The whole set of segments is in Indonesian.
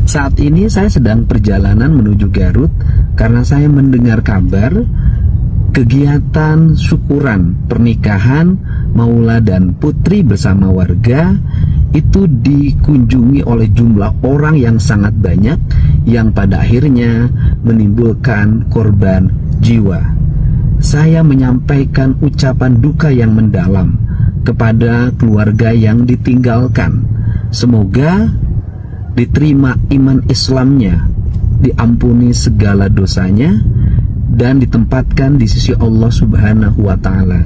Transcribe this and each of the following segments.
Saat ini saya sedang perjalanan menuju Garut karena saya mendengar kabar kegiatan syukuran pernikahan Maula dan Putri bersama warga itu dikunjungi oleh jumlah orang yang sangat banyak, yang pada akhirnya menimbulkan korban jiwa. Saya menyampaikan ucapan duka yang mendalam kepada keluarga yang ditinggalkan. Semoga diterima iman Islamnya, diampuni segala dosanya, dan ditempatkan di sisi Allah Subhanahu wa Ta'ala.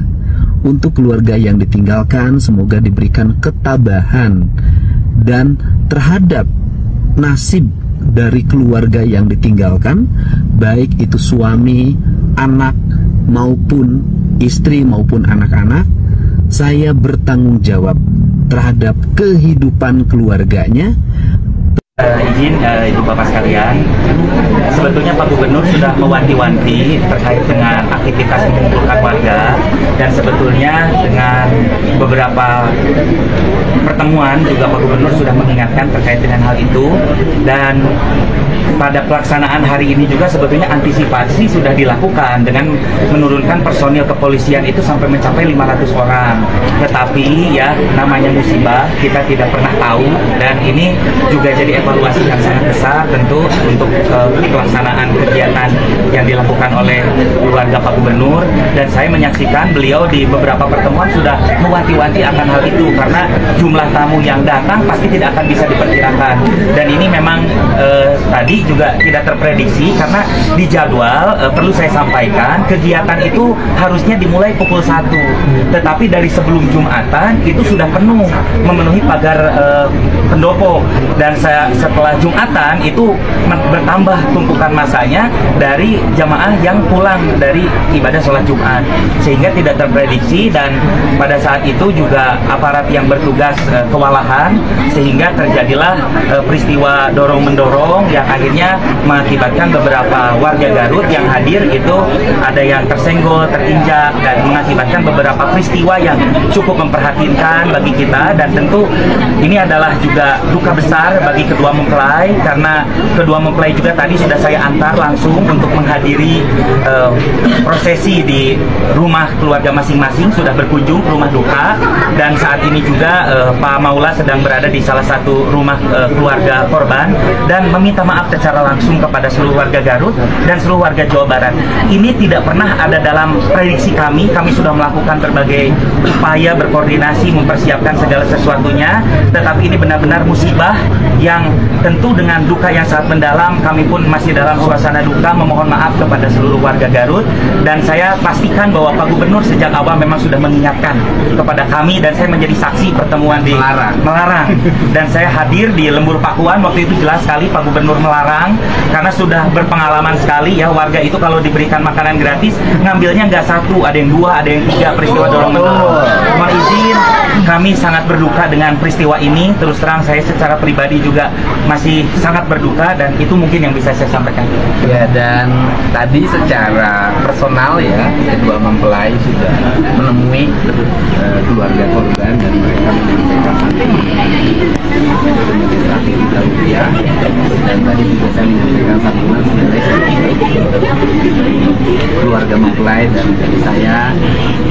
Untuk keluarga yang ditinggalkan, semoga diberikan ketabahan dan terhadap nasib dari keluarga yang ditinggalkan, baik itu suami, anak, maupun istri maupun anak-anak. Saya bertanggung jawab terhadap kehidupan keluarganya. Izin Ibu Bapak sekalian, sebetulnya Pak Gubernur sudah mewanti-wanti terkait dengan aktivitas mengumpulkan warga, dan sebetulnya dengan beberapa pertemuan juga Pak Gubernur sudah mengingatkan terkait dengan hal itu. Dan pada pelaksanaan hari ini juga sebetulnya antisipasi sudah dilakukan dengan menurunkan personil kepolisian itu sampai mencapai 500 orang. Tetapi ya, namanya musibah, kita tidak pernah tahu, dan ini juga jadi evaluasi yang sangat besar tentu untuk pelaksanaan kegiatan yang dilakukan oleh keluarga Pak Gubernur. Dan saya menyaksikan beliau di beberapa pertemuan sudah mewanti-wanti akan hal itu, karena jumlah tamu yang datang pasti tidak akan bisa diperkirakan. Dan ini memang tadi juga tidak terprediksi, karena di jadwal perlu saya sampaikan kegiatan itu harusnya dimulai pukul 1, tetapi dari sebelum Jumatan itu sudah penuh, memenuhi pagar pendopo, dan setelah Jumatan itu bertambah tumpukan masanya dari jamaah yang pulang dari ibadah sholat Jumat, sehingga tidak terprediksi. Dan pada saat itu juga aparat yang bertugas kewalahan, sehingga terjadilah peristiwa dorong-mendorong yang akhirnya mengakibatkan beberapa warga Garut yang hadir itu ada yang tersenggol, terinjak, dan mengakibatkan beberapa peristiwa yang cukup memprihatinkan bagi kita. Dan tentu ini adalah juga duka besar bagi kedua mempelai, karena kedua mempelai juga tadi sudah saya antar langsung untuk menghadiri prosesi di rumah keluarga masing-masing, sudah berkunjung ke rumah duka. Dan saat ini juga Pak Maula sedang berada di salah satu rumah keluarga korban dan meminta maaf secara langsung kepada seluruh warga Garut dan seluruh warga Jawa Barat. Ini tidak pernah ada dalam prediksi kami. Kami sudah melakukan berbagai upaya berkoordinasi mempersiapkan segala sesuatunya, tetapi ini benar-benar musibah yang tentu dengan duka yang sangat mendalam. Kami pun masih dalam suasana duka, memohon maaf kepada seluruh warga Garut. Dan saya pastikan bahwa Pak Gubernur sejak awal memang sudah mengingatkan kepada kami, dan saya menjadi saksi pertemuan di Melarang. Dan saya hadir di Lembur Pakuan, waktu itu jelas sekali Pak Gubernur melarang, karena sudah berpengalaman sekali ya, warga itu kalau diberikan makanan gratis ngambilnya nggak satu, ada yang dua, ada yang tiga, peristiwa dorong-mendorong. Mohon izin, kami sangat berduka dengan peristiwa ini. Terus terang saya secara pribadi juga masih sangat berduka, dan itu mungkin yang bisa saya sampaikan. Ya, dan tadi secara personal ya, kedua mempelai sudah menemui keluarga korban, dan mereka menyampaikan Juta, dan tadi juga saya menyampaikan santunan senilai keluarga mempelai, dan dari saya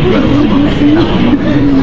250 juta.